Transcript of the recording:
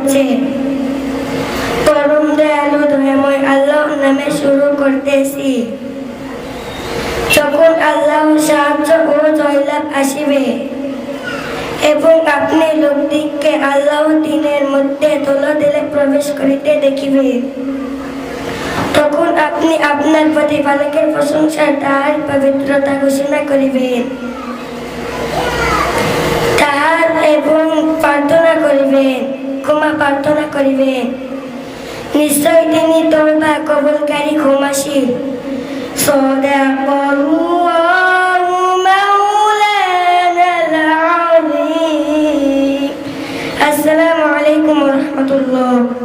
হচ্ছে। পরম দয়ালু দয়াময় আল্লাহর নামে শুরু করতেছি। যখন আল্লাহর সাহায্য ও জয়লাভ আসিবে এবং আপনি লোকদিগকে আল্লাহর দ্বীনের মধ্যে তলদেলে প্রবেশ করিতে দেখিবে, তখন আপনি আপনার প্রতিপালকের প্রশংসা তাহার পবিত্রতা ঘোষণা করিবেন, তাহার এবং প্রার্থনা করিবেন, ক্ষমা প্রার্থনা করিবেন। নিশ্চয় তিনি তওবা কবুলকারী ক্ষমাশীল। সাদাকাল্লাহু মাওলানাল আযীম। আসসালামু আলাইকুম ওয়া রাহমাতুল্লাহ।